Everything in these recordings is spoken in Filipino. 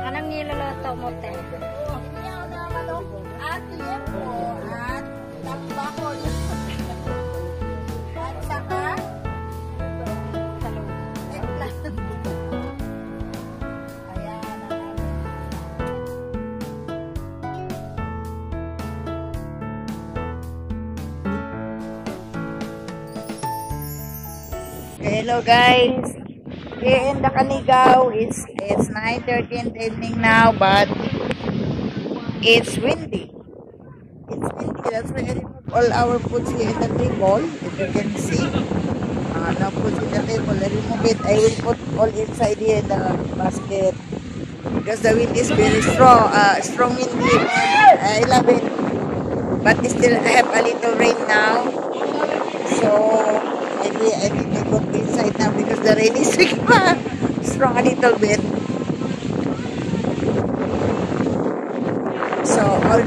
Anong niluluto mo, te? Iyaw na manok at liempo at tapbakol. At saka Talong. eggplant. Ayan. Hello guys, here in the Canigao, it's 9:30 in the evening now, but it's windy. It's windy, that's why I remove all our foods here in the table. If you can see, no foods in the table. I remove it. I will put all inside here in the basket because the wind is very strong. Strong windy. I love it, but still I have a little rain now, so I think I go inside now because the rain is strong a little bit. So all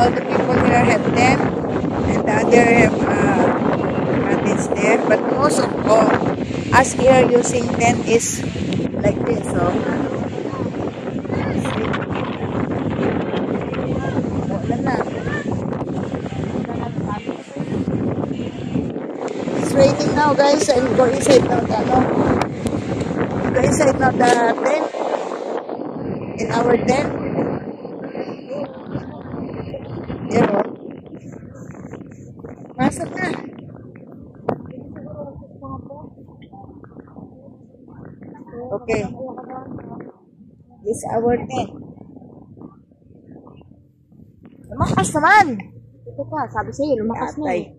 the people here have tent, and the other have cottage there. But most of all, us here using tent is like this. So wala na. It's raining now, guys. I'm going inside now. Go inside now the tent. In our tent. Pero, pasok na. Okay. This is our tent. Lumakas naman. Ito ka, sabi sa'yo, lumakas na eh.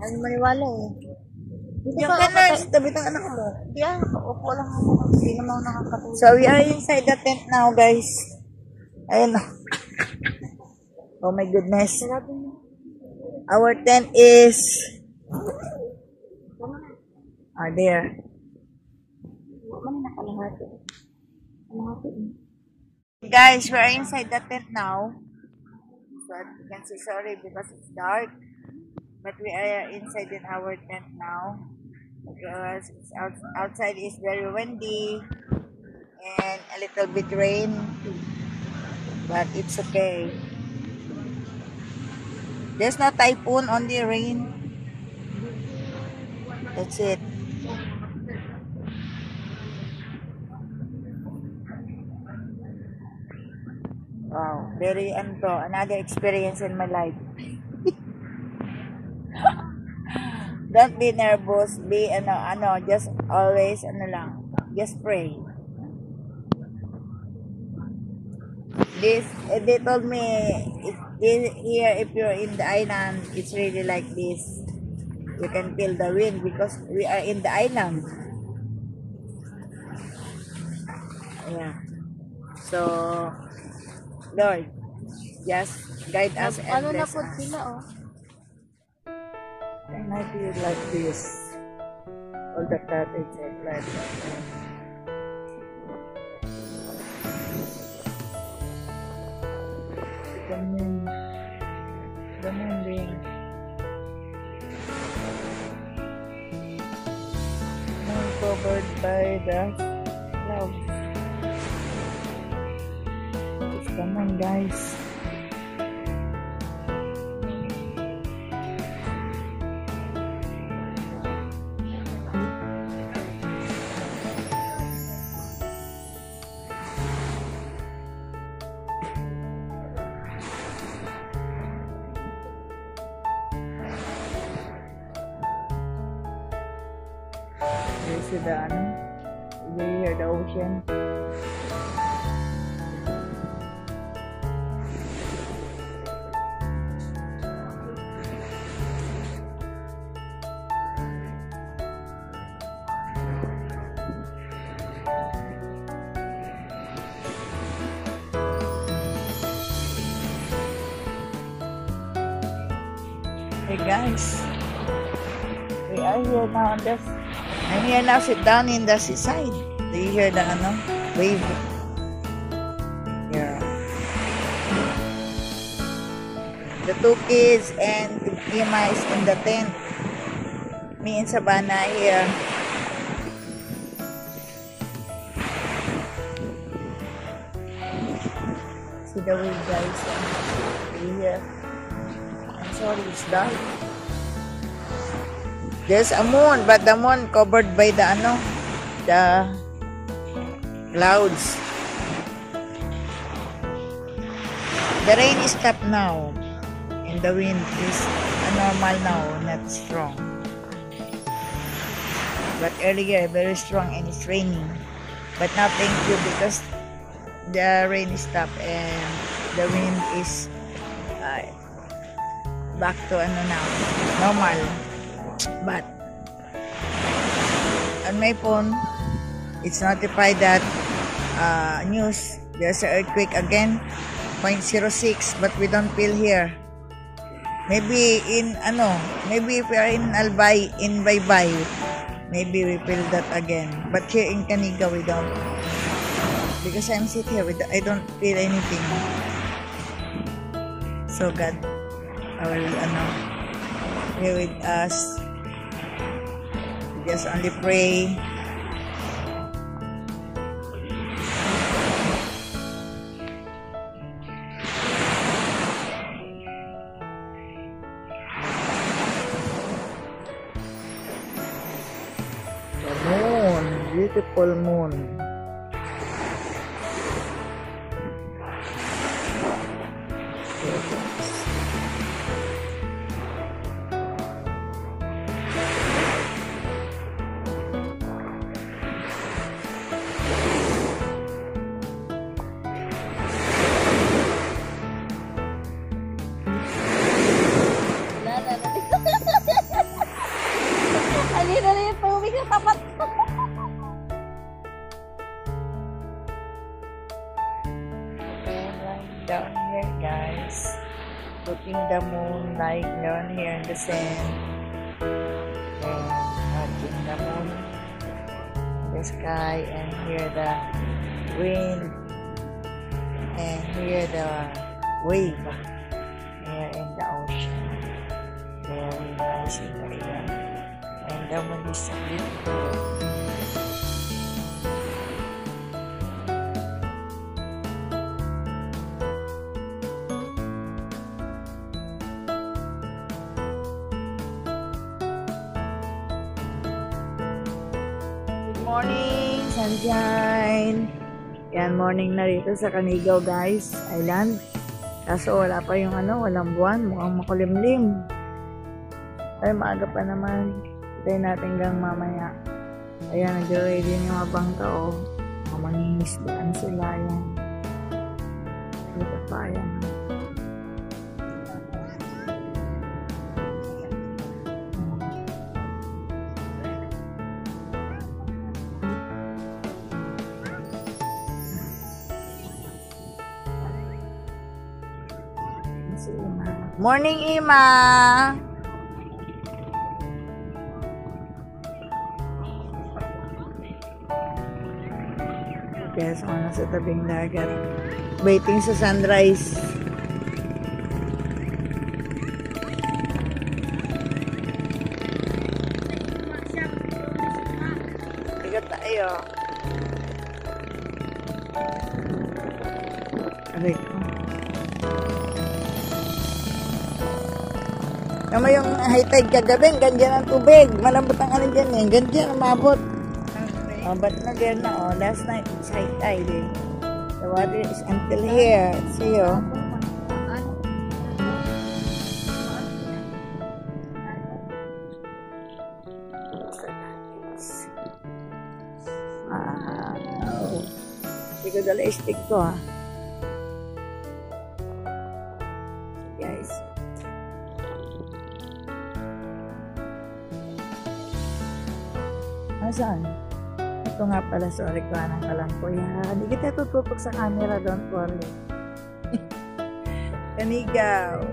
Ano maniwala eh. Hindi Yung ka, nurse, tabi ng anak mo. Hindi ah, upo lang ako. Hindi naman nakakatulog. So, we are inside the tent now, guys. Ayun. Oh my goodness. Our tent is there. Guys, we are inside the tent now. So, you can see, sorry because it's dark. But we are inside in our tent now. Because it's outside is very windy. And a little bit rain. But it's okay. There's no typhoon, only rain. That's it. Wow, very another experience in my life. Don't be nervous, be just always lang, just pray. They told me here if you're in the island, it's really like this. You can feel the wind because we are in the island. Yeah. So, Lord, just guide us and Ano na bless po us. sila oh. And I feel like this. All the cottage are like that. The moon being covered by the clouds. It's the moon, guys. You see you hear the ocean. Hey guys, we are here now on this. I'm here now, sit down in the seaside. Do you hear the wave? Yeah. The two kids and Ima is in the tent. Me and Sabana here. See the wave, guys. Here. I'm sorry, it's dark. There's a moon, but the moon covered by the clouds. The rain is stopped now, and the wind is normal now, not strong. But earlier, very strong, and it's raining. But now, thank you, because the rain is stopped and the wind is back to now, normal. But on my phone, it's notified that news, there's an earthquake again, 0.06, but we don't feel here. Maybe maybe if we are in Albay, in Baybay, maybe we feel that again. But here in Caniga, we don't. Because I'm sitting here, I don't feel anything. So God, will be with us. We just only pray. The moon, beautiful moon. Halina na yung tubig sa tapat. Down here, guys, looking the moon, lying down here in the sand, and watching the moon in the sky, and hear the wind, and hear the wave here in the ocean. Very nice in the air, and the moon is so beautiful. Morning, sunshine. Yan, morning na rito sa Canigao, guys, Island. Kaso wala pa yung walang buwan, mukhang makulimlim. Ay, maaga pa naman. Hintay natin hanggang mamaya. Ayan, nag-ready yung mga bangka, oh. Mangingisdaan sila, yan. Dito pa, yan. Morning, Ima! Okay, so nasa tabing dagat. Waiting sa sunrise. Tiga tayo. Aray ko. Naman yung high tide kagabi, ganyan ang tubig. Malambot ang dyan eh. Ganyan ang mabot. But na there na, last night it's high tide eh. The water is until here. See you. Hindi ko dala stick ko ha. Guys. Asan? Ito nga pala, sorry ko ng kalampoy. Hindi kita tututok sa camera, don't worry. Canigaw.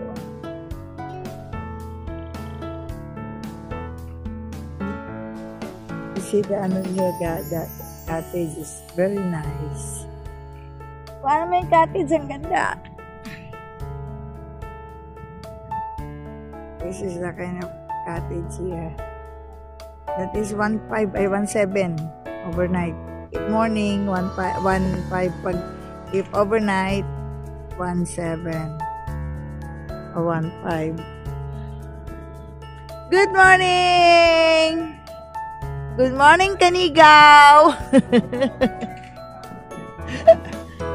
see the ano niya, the cottage is very nice. Paano may cottage? Ang ganda. This is the kind of cottage here. That is 1.5 ay 1.7 overnight. If morning 1.5 pag if overnight 1.7 or 1.5. Good morning. Good morning, Canigao.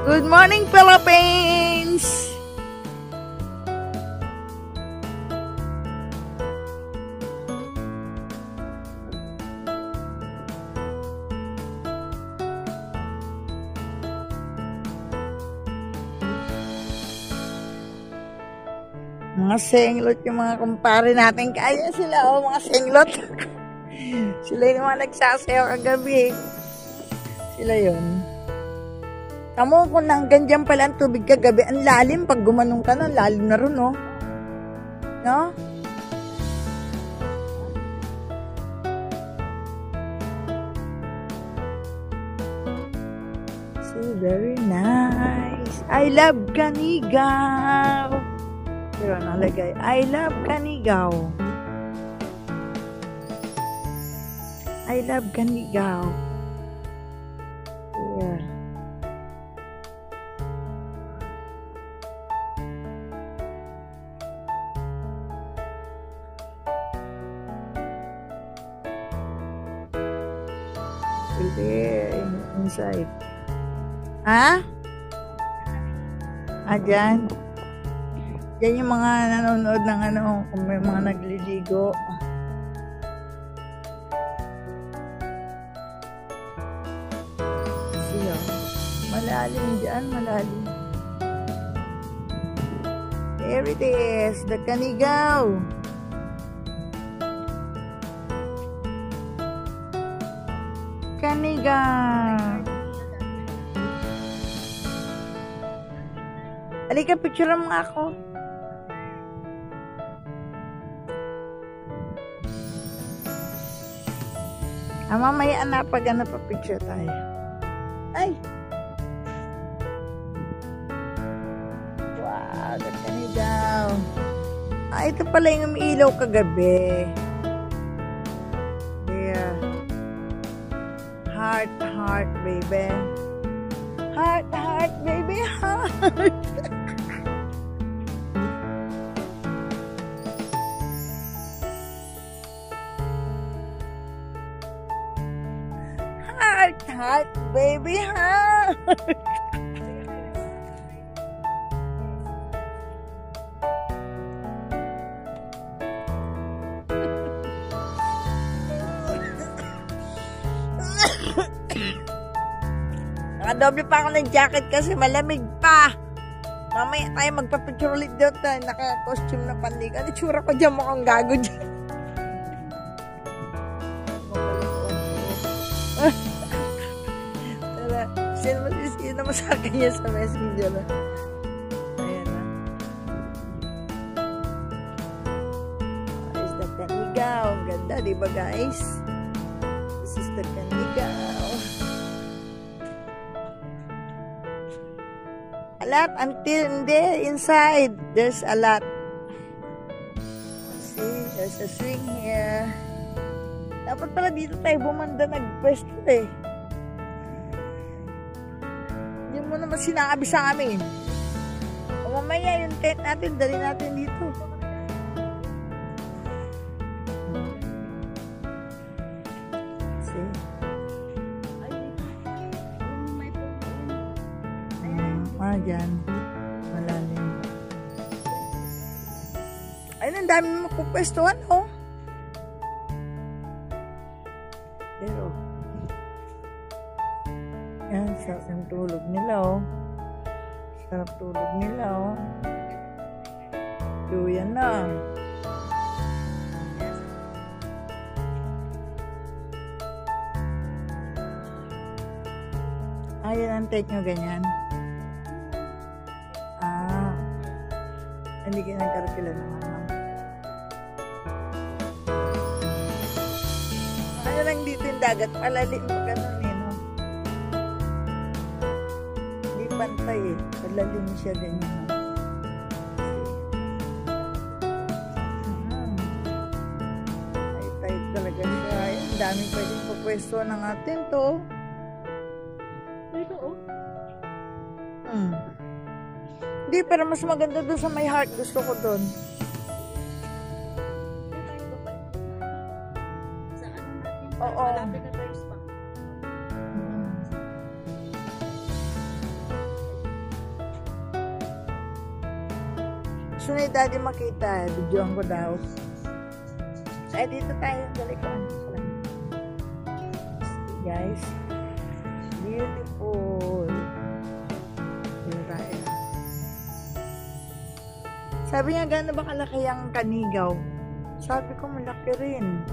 Good morning, Philippines. Mga senglot yung mga kumpare natin. Kaya sila, oh, mga senglot. Sila yung mga nagsasayaw kagabi. Sila yun. Kamu, kung hanggang dyan pala ang tubig kagabi, ang lalim. Pag gumanong ka na, lalim na rin, no? No? See, very nice. I love Canigao. Pero nalagay, I love Canigao. I love Canigao. Yeah. Still there inside. Ha? Dyan. Yan yung mga nanonood ng ano, kung may mga nagliligo. Siya. Malalim dyan, malalim. There it is, the Canigao. Canigao. Halika, picture mo ako. Mamaya na pag picture tayo. Ay! Wow, the Canigao. Ito pala yung umiilaw kagabi. There. Heart, heart, baby. Heart, heart, baby, heart. Heart, heart, baby, heart. Nakadoble pa ako ng jacket kasi malamig pa. Mamaya tayo magpapicture ulit doon tayo. Naka-costume na pandig. Ano tsura ko dyan? Mukhang gago dyan. Sino mo sa akin yan sa messenger na. Ayan na. Is the Canigao. Ang ganda, diba guys? This is the Canigao. A lot until there inside. There's a lot. See, there's a swing here. Dapat pala dito tayo bumanda nag-pwesto eh. Hindi mo naman sinabi sa amin. O mamaya yung tent natin, dali natin dito. See? Dyan. Malalim. Ayun, ang dami mo pupwestuhan, oh. Pero, yan, sarap ng tulog nila, oh. Sarap tulog nila, oh. So, yan na. Ayan ang take nyo, ganyan. Hindi ka nagkarakila naman. Ano lang malalim dito yung dagat. Malalim pa ganun eh, no? Hindi pantay eh. Malalim siya ganyan, no? Ay, tight talaga siya. Ay, ang daming pwedeng papwesto ng atin to. Dito, oh. Hindi, pero mas maganda doon sa may heart. Gusto ko doon. Sa ano natin? Oo. Malapit na tayo spa. Gusto na yung daddy makita. Videoan ko daw. Ay, dito tayo. Dali ko. Guys. Beautiful. Dito tayo. Sabi niya, gano'n ba kalaki ang Kanigaw? Sabi ko, malaki rin.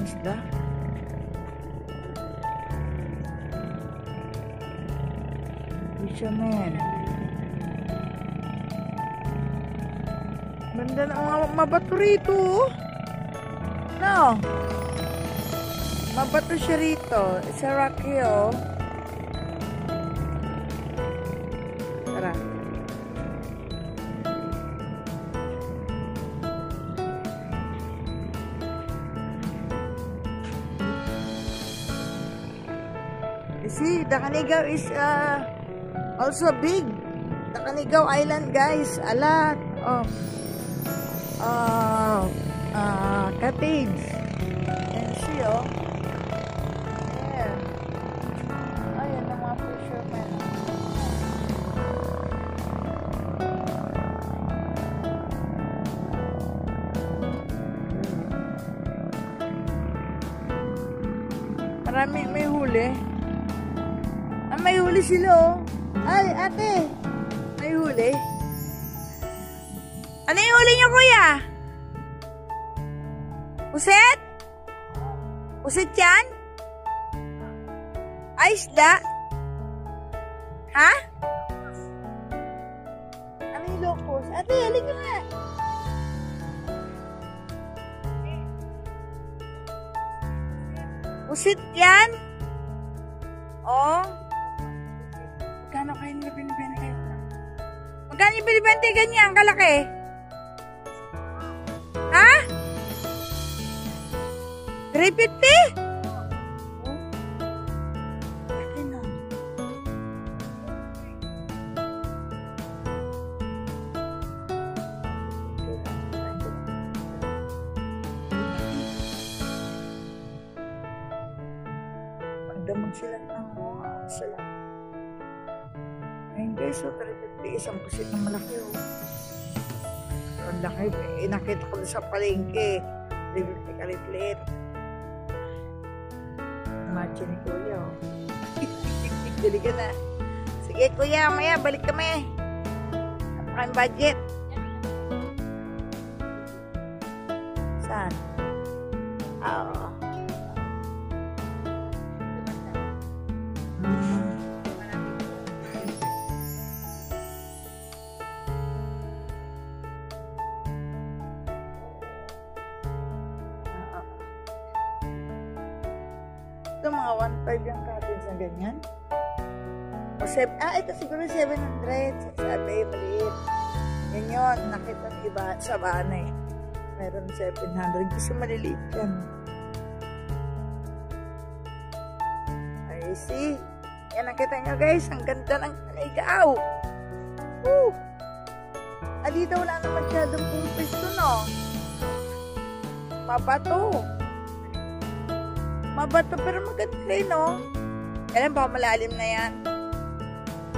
Isda. Fisherman. Banda na mga mabato rito. No. Mabato siya rito. It's a rocky, oh. Tara. You see, the Canigao is also big. The Canigao Island, guys. A lot of cottage. And see, oh. There. Ayan ang mga fishermen. Marami may huli. May huli sila, oh. Ay, ate. May huli. Ano yung huli niyo, kuya? Puset? Puset yan? Ay, isda? Ha? Ano yung locos? Ate, halika nga. Puset yan? Oh. Magkano kayo nila binibente? Magkano yung binibente ganyan? Kalaki? Ha? 350? Oh. Laki na. Pagdamag sila ng sila. Ayun guys, so 350, isang pusit na malaki, oh. Ang laki, nakita ko sa palengke. 350 kalit-lit. Matcha ni kuya, oh. Dali ka na. Sige kuya, maya, balik kami. Napakain budget. Saan? Oo. Ito mga 1.5 yung cottage na ganyan. O ito siguro 700. Sabi, maliit. Yan yun. Nakita ng iba sa Banay. Meron 700. Kasi maliliit yan. I see. Yan nakita nyo guys. Ang ganda ng Canigao. Woo! Dito wala na masyadong pulpis to, no? Mabato. Mabato pero maganda rin, no? Alam ba, malalim na yan.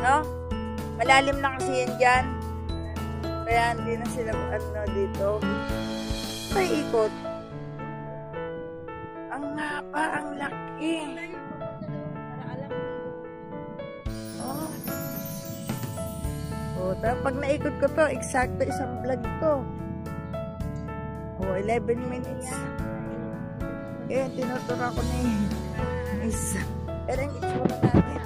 No? Malalim na kasi yan dyan. Kaya hindi na sila dito. May ikot. Ang haba, ang laki. Oh. Oh, pag naikot ko to, eksakto isang vlog to. Oh, 11 minutes. Ayan, tinuturo ko na yun. Isa. Pero yung itsura natin.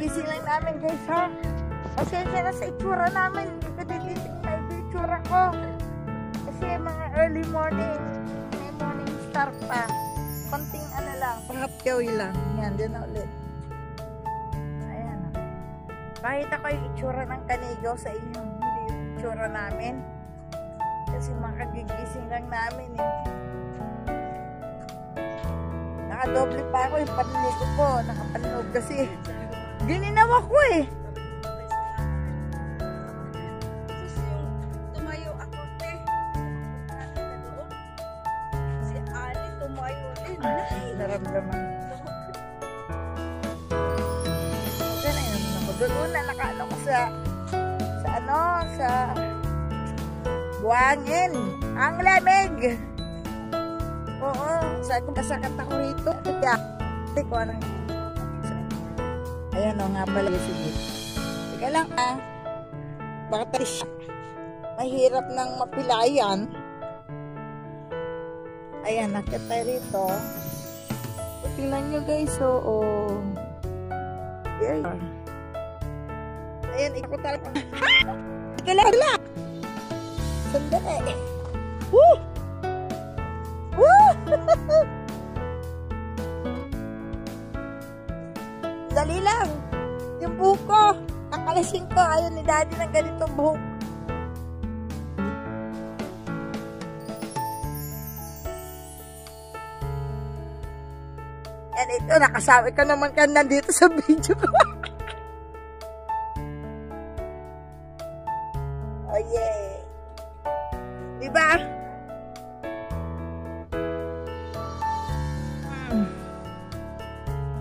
Kagigising lang namin guys ha. Pasensya na sa itsura namin. Hindi ko tititingnan yung itsura ko. Kasi mga early morning. May morning star pa. Konting ano lang. Pahapyawi lang. Yan, din na ulit. Ayan. Kahit ako yung itsura ng Kanigaw sa inyo. Hindi yung itsura namin. Kasi makagigising lang namin eh. Nakadoble pa ako yung panligo ko. Nakapanlog kasi gininawa ko eh. Tapos yung tumayo ako, te. Si Ali tumayo din. Ay, naramdaman. Diyan na yun ako. Doon una nakaano ko sa buhangin. Ang lamig. Oo. Sabi ko, kasakit ako rito. Hindi ko anong ayan o nga pala. Sige. Teka lang baka tayo siya. Mahirap nang mapilayan. Ayan, nakita tayo rito. Tingnan nyo guys, oo. Ayan. Ayan, ikaw talaga. Teka lang. Sandali. Woo! Woo! Dali lang. Yung buhok ko. Kakalasin ko. Ayaw ni daddy ng ganitong buhok. Yan ito. Nakasabi ka naman ka nandito sa video ko. Oh yeah. Diba?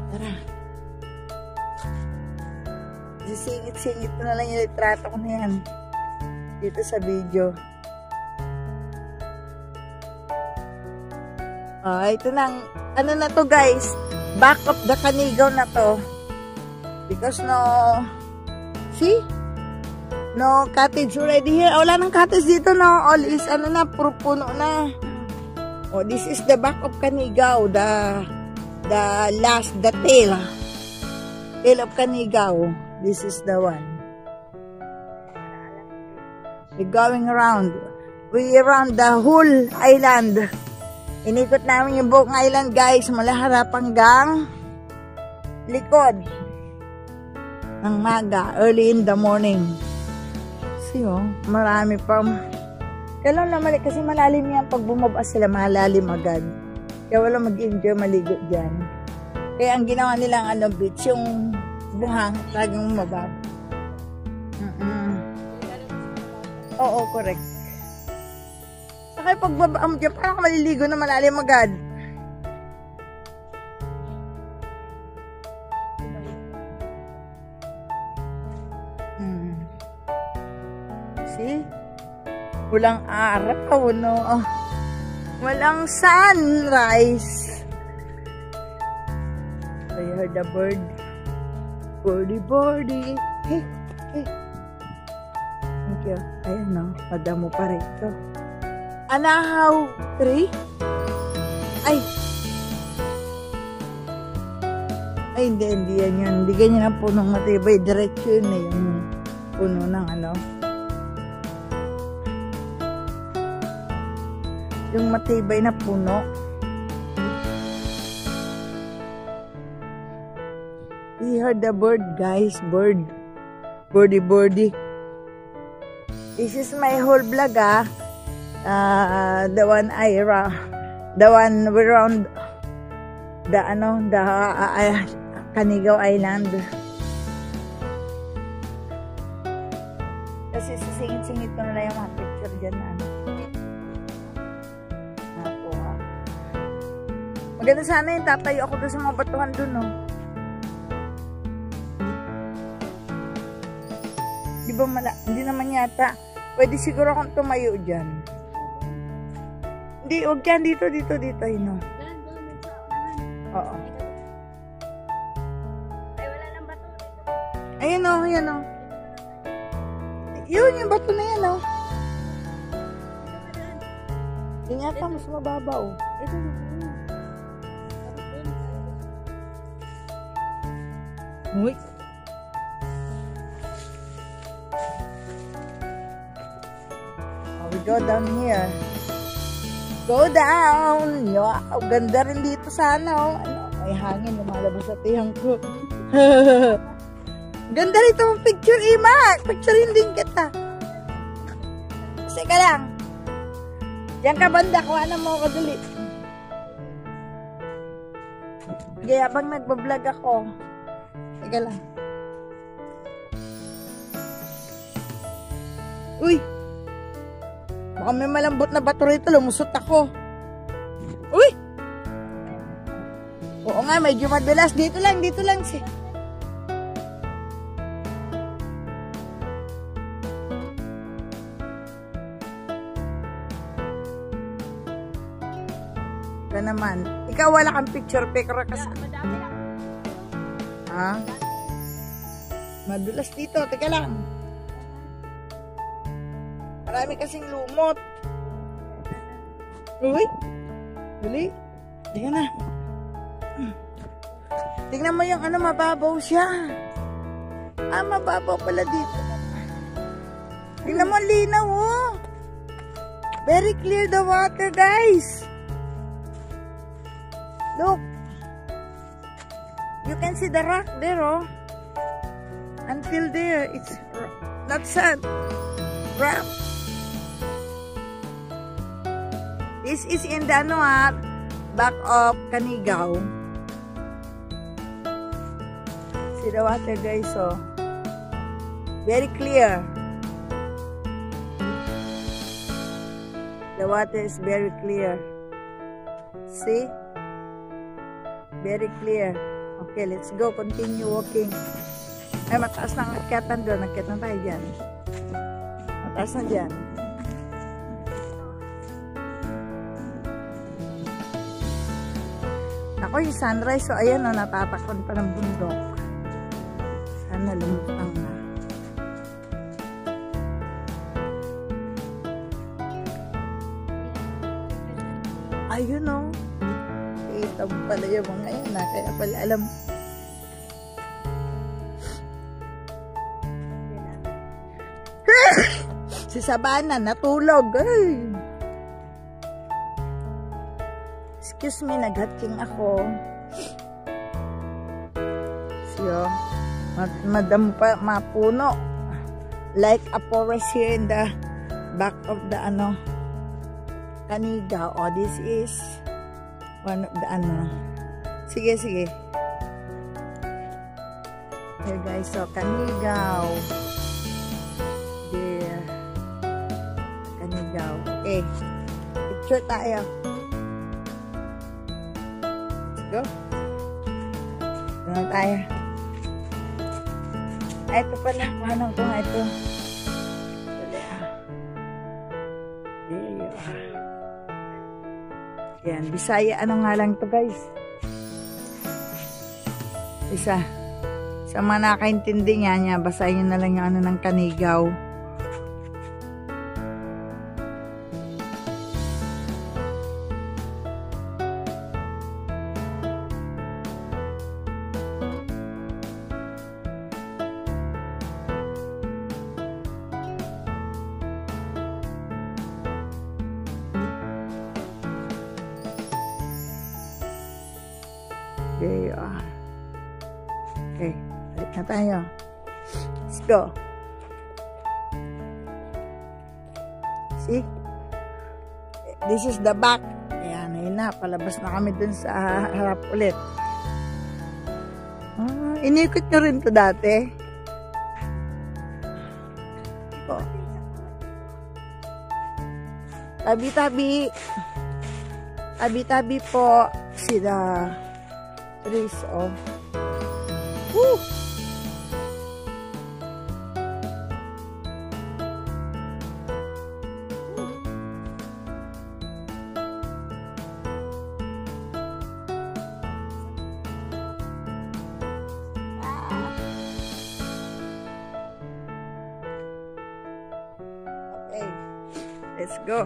Tara. Sisingit-singit ko na lang yung litrato ko na yan. Dito sa video. Ito nang, ano na to guys? Back of the Kanigaw na to. Because see? No cottage already here. Wala nang cottage dito, no? All is, puro puno na. Oh, this is the back of Kanigaw. The tail. Tail of Kanigaw. This is the one. We're going around. We're around the whole island. Inikot namin yung buong island, guys. Mula harap hanggang likod. Ng maga. Early in the morning. See, marami pa. Kailan na mali, kasi malalim yan. Pag bumaba sila, malalim agad. Kaya wala mag-enjoy maligo dyan. Kaya ang ginawa nilang beach, yung buhang, talagang mababa. Oo, correct. Saka pag baba mo dyan, parang maliligo na malalim agad. See? Walang araw, no? Walang sunrise. I heard the bird. Birdie. Hey. Thank you. Ayun, no? Madamo pa rito. Anahaw 3? Ay, hindi yan yun. Hindi ganyan ang punong matibay. Diretso yun na yung puno ng yung matibay na puno. We heard the bird, guys. Birdie. This is my whole vlog, the one around the Kanigaw Island. Kasi sisingit-singit ko na lang yung mga picture dyan na maganda sana yung tatayo ako doon sa mga batuhan doon, no? Di ba hindi naman yata. Pwede siguro akong tumayo dyan. Hindi, huwag yan. Dito, no? Oo. Ay, wala lang bato dito. Ayan o. Yun, yung bato na yan, o. Yun yata, mas mababaw. Ito na. Uy. go down here. Go down! Wow, ganda rin dito sana, oh. Ano, may hangin, lumalabas sa tihang ko. Ganda rito ang picture, Ima. Picturein din kita. Sige lang. Diyan ka banda, kuha na mo ako dali. Sige, habang nagbablog ako. Sige lang. Uy! Baka may malambot na bato rito, lumusot ako. Uy! Oo nga, medyo madulas. Dito lang si. Ito naman. Ikaw wala kang picture kasi. Ha? Madulas dito. Teka lang. Marami kasing lumot. Uy! Dali. Tingnan na. Tingnan mo yung ano, mababaw siya. Ah, mababaw pala dito. Tingnan mo, linaw, oh. Very clear the water, guys. Look. You can see the rock there, oh. Until there, it's not sand. Rock. This is in the, ano, back of Canigao. See the water, guys, oh. Very clear. The water is very clear. See? Very clear. Okay, let's go. Continue walking. Ay, mataas na ang akyatan doon. Akyatan tayo dyan. Mataas na dyan. Ako yung sunrise. So, ayan o. Natatakon pa ng bundok. Sana lumutang na. Ayun o. Kita mo pala yung mga yan. Kaya pala alam. Si Sabana natulog. Ay. Excuse me, naghatking ako. So, madam pa mapuno. Like a forest here in the back of the ano Canigao. Oh, this is one of the ano. Sige. Here guys, so Canigao. There. Canigao. Okay. Picture tayo. Let's go. Doon tayo. Ay, ito pala. Kuhanan ko nga ito. There you are. Yan. Bisaya. Ano nga lang to guys? Isa. Sa mga nakaintindi niya, basahin nyo na lang yung ano ng Canigao. There you are. Okay, balik na tayo. Let's go. See? This is the back. Ayan, ayun na. Palabas na kami dun sa harap ulit. Ah, inikot nyo rin to dati. Oh. Tabi-tabi. Tabi-tabi po. See the trees of woo! Okay, let's go.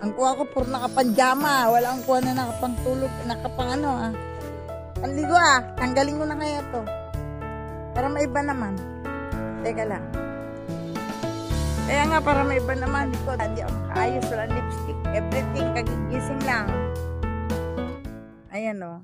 Ang kuha ko puro nakapanjama. Wala ang kuha na nakapangtulog. Nakapang ano Panligo Tanggalin ko na kaya to. Para maiba naman. Teka lang. Kaya nga, para may iba naman. Hindi ako ayos, wala lipstick. Everything, kagigising lang. Ayan o.